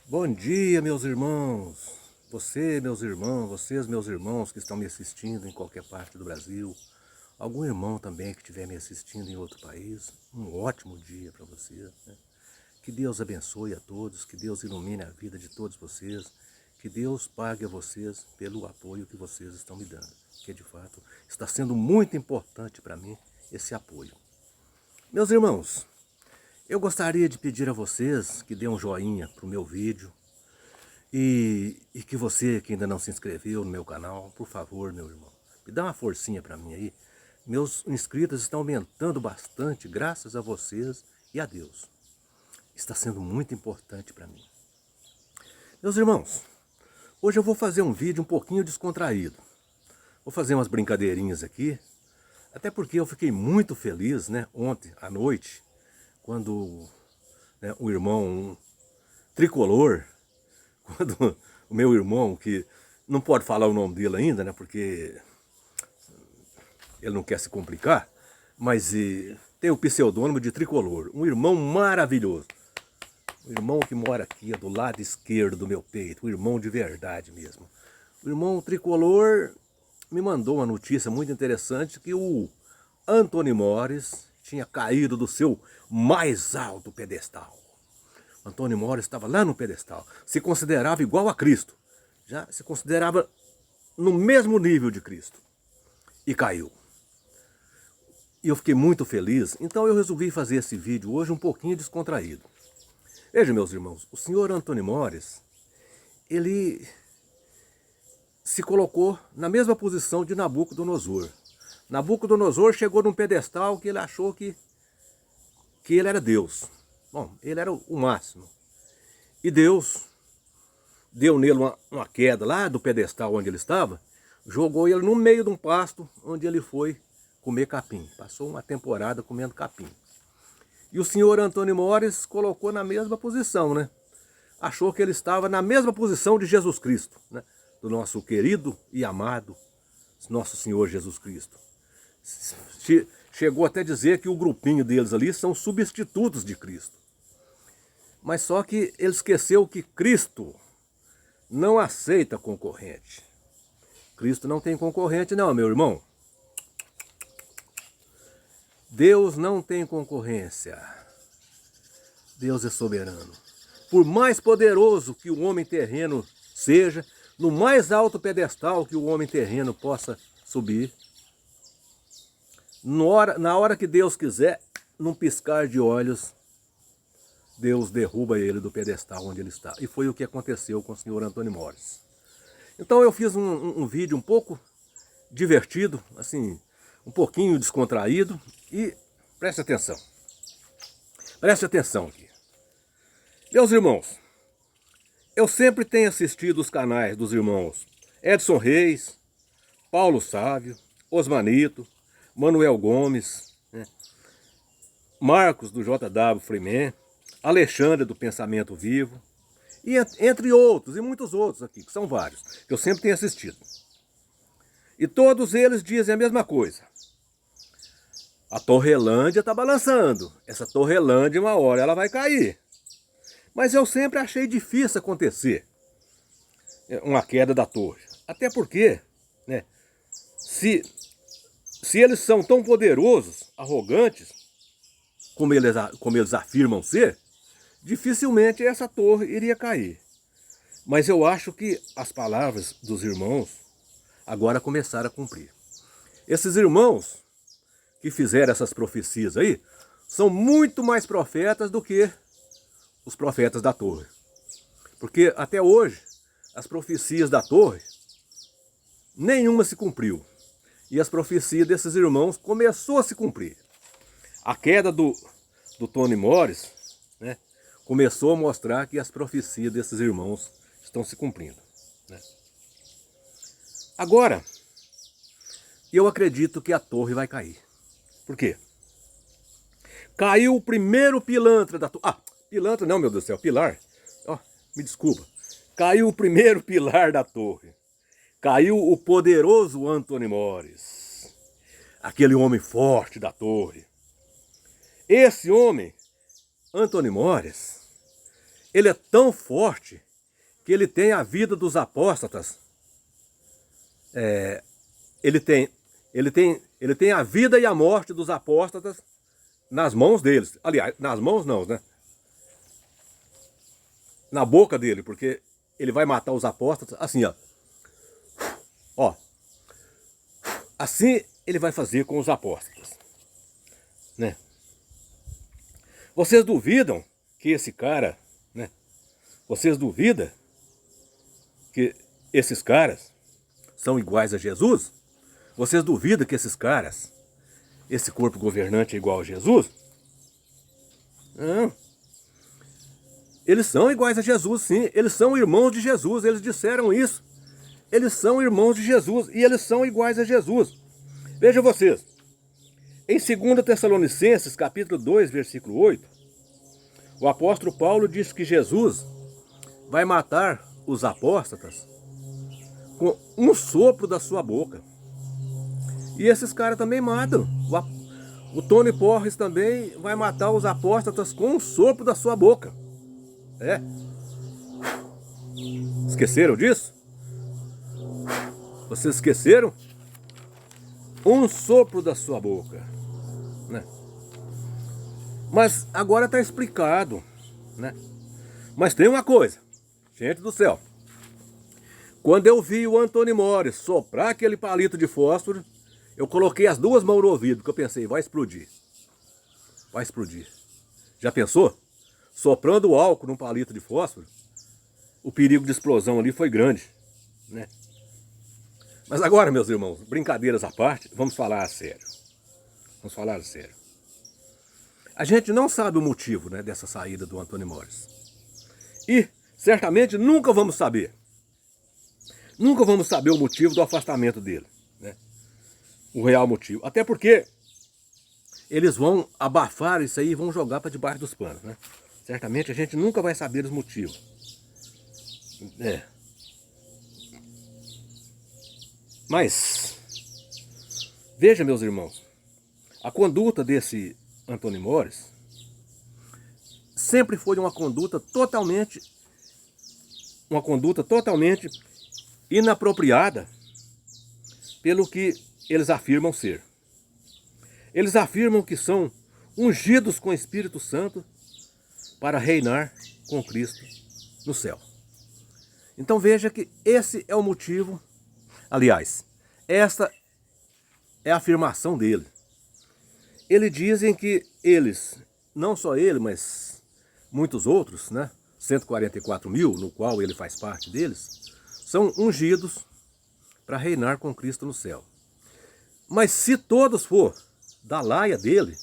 Bom dia, meus irmãos. Você, meus irmãos, vocês, meus irmãos que estão me assistindo em qualquer parte do Brasil. Algum irmão também que estiver me assistindo em outro país. Um ótimo dia para vocês, né? Que Deus abençoe a todos, que Deus ilumine a vida de todos vocês, que Deus pague a vocês pelo apoio que vocês estão me dando, que de fato está sendo muito importante para mim esse apoio. Meus irmãos, eu gostaria de pedir a vocês que dêem um joinha para o meu vídeo e que você que ainda não se inscreveu no meu canal, por favor, meu irmão, me dá uma forcinha para mim aí. Meus inscritos estão aumentando bastante graças a vocês e a Deus. Está sendo muito importante para mim. Meus irmãos, hoje eu vou fazer um vídeo um pouquinho descontraído. Vou fazer umas brincadeirinhas aqui, até porque eu fiquei muito feliz, né, ontem à noite, quando o irmão tricolor, quando o meu irmão, que não pode falar o nome dele ainda, né, porque ele não quer se complicar, mas tem o pseudônimo de Tricolor, um irmão maravilhoso. Um irmão que mora aqui, do lado esquerdo do meu peito, um irmão de verdade mesmo. O irmão Tricolor me mandou uma notícia muito interessante que o Antony Mores tinha caído do seu mais alto pedestal. Antony Mores estava lá no pedestal, se considerava igual a Cristo, já se considerava no mesmo nível de Cristo, e caiu. E eu fiquei muito feliz, então eu resolvi fazer esse vídeo hoje um pouquinho descontraído. Veja, meus irmãos, o senhor Antony Mores, ele se colocou na mesma posição de Nabucodonosor. Nabucodonosor chegou num pedestal que ele achou que ele era Deus. Bom, ele era o máximo. E Deus deu nele uma queda lá do pedestal onde ele estava, jogou ele no meio de um pasto onde ele foi comer capim. Passou uma temporada comendo capim. E o senhor Antony Mores colocou na mesma posição, né? Achou que ele estava na mesma posição de Jesus Cristo, né? Do nosso querido e amado nosso Senhor Jesus Cristo. Chegou até a dizer que o grupinho deles ali são substitutos de Cristo. Mas só que ele esqueceu que Cristo não aceita concorrente. Cristo não tem concorrente não, meu irmão. Deus não tem concorrência. Deus é soberano. Por mais poderoso que o homem terreno seja, no mais alto pedestal que o homem terreno possa subir, na hora que Deus quiser, num piscar de olhos, Deus derruba ele do pedestal onde ele está. E foi o que aconteceu com o senhor Antony Mores. Então eu fiz um vídeo um pouco divertido, assim, um pouquinho descontraído, e preste atenção. Preste atenção aqui. Meus irmãos, eu sempre tenho assistido os canais dos irmãos Edson Reis, Paulo Sávio, Osmanito, Manuel Gomes, né? Marcos do JW Freeman, Alexandre do Pensamento Vivo, e entre outros, e muitos outros aqui, que são vários, que eu sempre tenho assistido. E todos eles dizem a mesma coisa. A Torrelândia está balançando. Essa Torrelândia, uma hora ela vai cair. Mas eu sempre achei difícil acontecer uma queda da torre. Até porque, né, se eles são tão poderosos, arrogantes, como eles afirmam ser, dificilmente essa torre iria cair. Mas eu acho que as palavras dos irmãos agora começaram a cumprir. Esses irmãos que fizeram essas profecias aí são muito mais profetas do que os profetas da torre. Porque até hoje, as profecias da torre, nenhuma se cumpriu. E as profecias desses irmãos começou a se cumprir. A queda do Tony Mores, né, começou a mostrar que as profecias desses irmãos estão se cumprindo, né? Agora, eu acredito que a torre vai cair. Por quê? Caiu o primeiro pilantra da torre. Pilantra não, meu Deus do céu, pilar. Me desculpa. Caiu o primeiro pilar da torre. Caiu o poderoso Antony Mores. Aquele homem forte da torre. Esse homem, Antony Mores, ele é tão forte que ele tem a vida dos apóstatas, ele tem a vida e a morte dos apóstatas nas mãos deles. Aliás, nas mãos não, né? Na boca dele, porque ele vai matar os apóstatas assim, ó. Ó. Assim ele vai fazer com os apóstolos, né? Vocês duvidam que esse cara, né? Vocês duvidam que esses caras são iguais a Jesus? Vocês duvidam que esses caras, esse corpo governante é igual a Jesus? Não. Eles são iguais a Jesus, sim. Eles são irmãos de Jesus. Eles disseram isso. Eles são irmãos de Jesus e eles são iguais a Jesus. Vejam vocês. Em 2 Tessalonicenses, capítulo 2, versículo 8, o apóstolo Paulo diz que Jesus vai matar os apóstatas com um sopro da sua boca. E esses caras também matam. O Tony Porres também vai matar os apóstatas com um sopro da sua boca. É. Esqueceram disso? Vocês esqueceram? Um sopro da sua boca, né? Mas agora está explicado, né? Mas tem uma coisa, gente do céu. Quando eu vi o Antônio Mores soprar aquele palito de fósforo, eu coloquei as duas mãos no ouvido, porque eu pensei, vai explodir. Vai explodir. Já pensou? Soprando o álcool num palito de fósforo, o perigo de explosão ali foi grande, né? Mas agora, meus irmãos, brincadeiras à parte, vamos falar a sério. Vamos falar a sério. A gente não sabe o motivo, né, dessa saída do Antônio Mores. E, certamente, nunca vamos saber. Nunca vamos saber o motivo do afastamento dele, né? O real motivo. Até porque eles vão abafar isso aí e vão jogar para debaixo dos panos, né? Certamente a gente nunca vai saber os motivos. Mas, veja, meus irmãos, a conduta desse Antônio Mores sempre foi uma conduta totalmente inapropriada pelo que eles afirmam ser. Eles afirmam que são ungidos com o Espírito Santo para reinar com Cristo no céu. Então veja que esse é o motivo. Aliás, esta é a afirmação dele. Eles dizem que eles, não só ele, mas muitos outros, né? 144 mil, no qual ele faz parte deles, são ungidos para reinar com Cristo no céu. Mas se todos for da laia dele,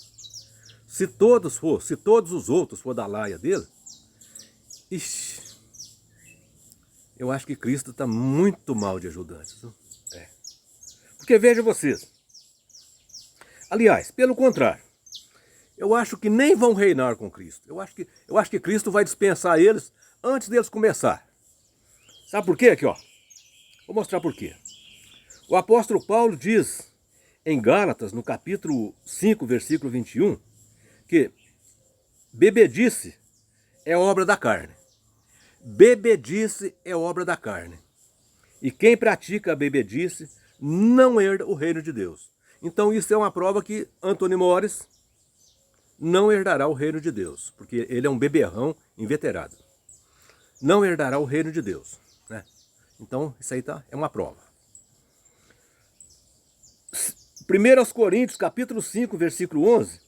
se todos os outros for da laia dele, ixi, eu acho que Cristo está muito mal de ajudantes. Porque veja vocês. Aliás, pelo contrário, eu acho que nem vão reinar com Cristo. Eu acho que Cristo vai dispensar eles antes deles começar. Sabe por quê? Aqui, ó. Vou mostrar por quê. O apóstolo Paulo diz em Gálatas, no capítulo 5, versículo 21, que bebedice é obra da carne. Bebedice é obra da carne. E quem pratica a bebedice não herda o reino de Deus. Então isso é uma prova que Antônio Mores não herdará o reino de Deus, porque ele é um beberrão inveterado. Não herdará o reino de Deus, né? Então isso aí é uma prova. 1 Coríntios, capítulo 5, versículo 11,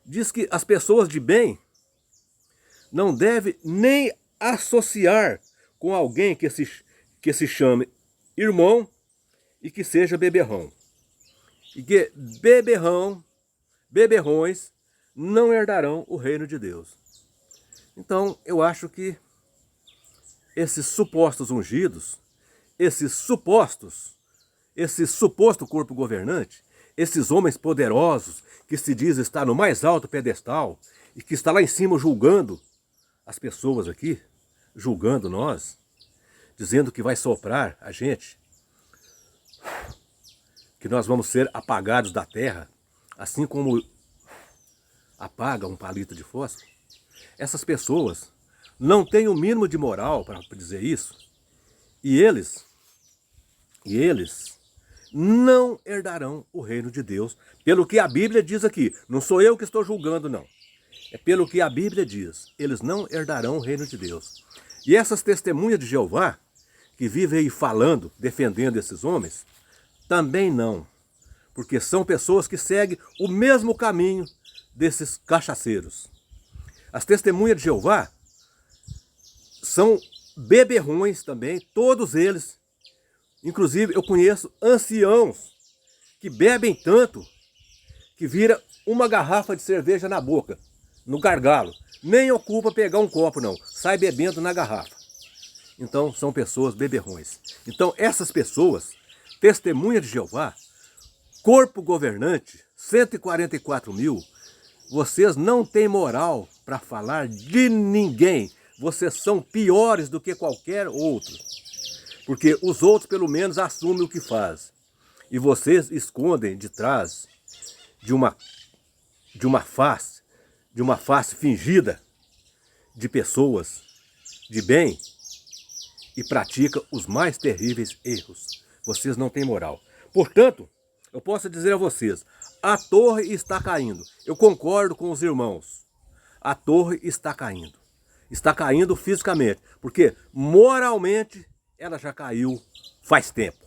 diz que as pessoas de bem não devem nem associar com alguém que se chame irmão e que seja beberrão. E que beberrões não herdarão o reino de Deus. Então, eu acho que esses supostos ungidos, esse suposto corpo governante, esses homens poderosos que se diz estar no mais alto pedestal e que está lá em cima julgando as pessoas aqui, julgando nós, dizendo que vai soprar a gente, que nós vamos ser apagados da terra, assim como apaga um palito de fósforo. Essas pessoas não têm o mínimo de moral para dizer isso, e eles não herdarão o reino de Deus, pelo que a Bíblia diz aqui. Não sou eu que estou julgando, não. É pelo que a Bíblia diz. Eles não herdarão o reino de Deus. E essas testemunhas de Jeová, que vivem aí falando, defendendo esses homens, também não. Porque são pessoas que seguem o mesmo caminho desses cachaceiros. As testemunhas de Jeová são beberrões também, todos eles. Inclusive, eu conheço anciãos que bebem tanto que vira uma garrafa de cerveja na boca, no gargalo. Nem ocupa pegar um copo, não. Sai bebendo na garrafa. Então, são pessoas beberrões. Então, essas pessoas, testemunha de Jeová, corpo governante, 144 mil, vocês não têm moral para falar de ninguém. Vocês são piores do que qualquer outro. Porque os outros, pelo menos, assumem o que faz. E vocês escondem de trás de uma face fingida de pessoas de bem e pratica os mais terríveis erros. Vocês não têm moral. Portanto, eu posso dizer a vocês, a torre está caindo. Eu concordo com os irmãos. A torre está caindo. Está caindo fisicamente, porque moralmente ela já caiu faz tempo.